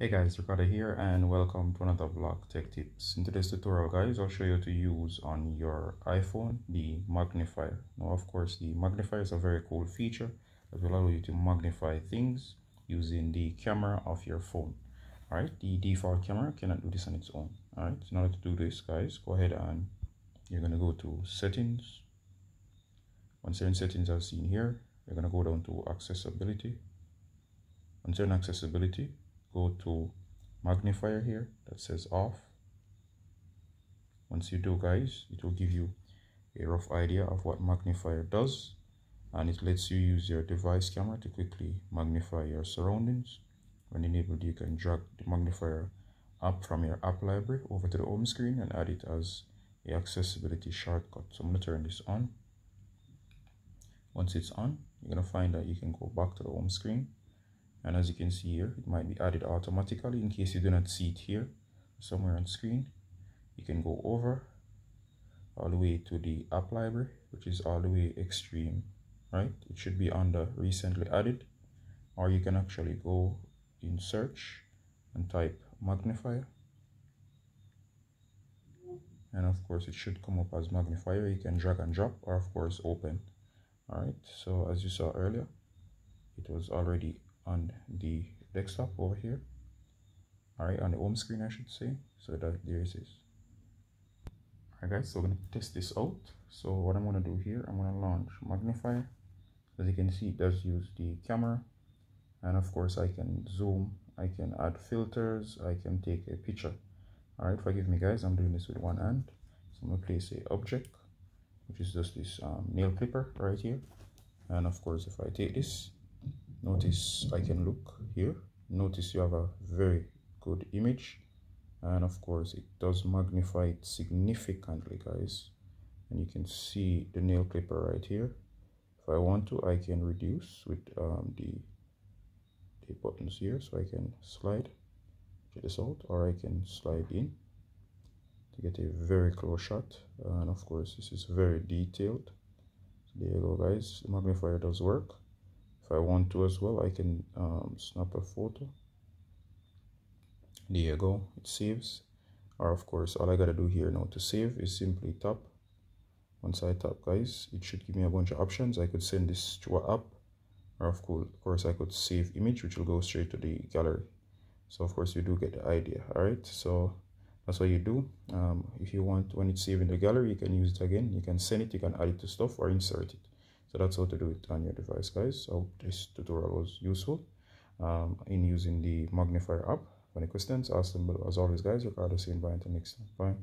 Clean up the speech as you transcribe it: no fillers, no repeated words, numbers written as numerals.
Hey guys, Ricardo here and welcome to another vlog tech tips. In today's tutorial guys, I'll show you how to use on your iPhone the magnifier. Now of course the magnifier is a very cool feature that will allow you to magnify things using the camera of your phone. Alright, the default camera cannot do this on its own. Alright, in order to do this guys, go ahead and you're going to go to settings. Once you're in settings as seen here, you're going to go down to accessibility. Once you're in accessibility, go to magnifier here that says off. Once you do guys, it will give you a rough idea of what magnifier does, and it lets you use your device camera to quickly magnify your surroundings. When enabled, you can drag the magnifier app from your app library over to the home screen and add it as a accessibility shortcut. So I'm going to turn this on. Once it's on, you're going to find that you can go back to the home screen. And as you can see here, it might be added automatically. In case you do not see it here somewhere on screen, you can go over all the way to the app library, which is all the way extreme, right? It should be under recently added, or you can actually go in search and type magnifier, and of course it should come up as magnifier. You can drag and drop, or of course open. All right, so as you saw earlier, it was already on the desktop over here, all right, on the home screen I should say. So that there it is. All right guys, so we're going to test this out. So what I'm going to do here, I'm going to launch magnifier. As you can see, it does use the camera, and of course I can zoom, I can add filters, I can take a picture. All right, forgive me guys, I'm doing this with one hand. So I'm going to place a object, which is just this nail clipper right here. And of course if I take this, notice I can look here. Notice you have a very good image, and of course it does magnify it significantly guys, and you can see the nail clipper right here. If I want to, I can reduce with the buttons here, so I can slide, check this out, or I can slide in to get a very close shot. And of course this is very detailed. So there you go guys, the magnifier does work. If I want to as well, I can snap a photo. There you go, it saves. Or of course, all I gotta do here now to save is simply tap. Once I tap guys, it should give me a bunch of options. I could send this to an app, or of course I could save image, which will go straight to the gallery. So of course you do get the idea. All right, so that's what you do. If you want, when it's saved in the gallery, you can use it again. You can send it, you can add it to stuff, or insert it. So that's how to do it on your device guys. I hope this tutorial was useful in using the magnifier app. For any questions, ask them below. As always guys, Ricardo saying bye until next time. Bye.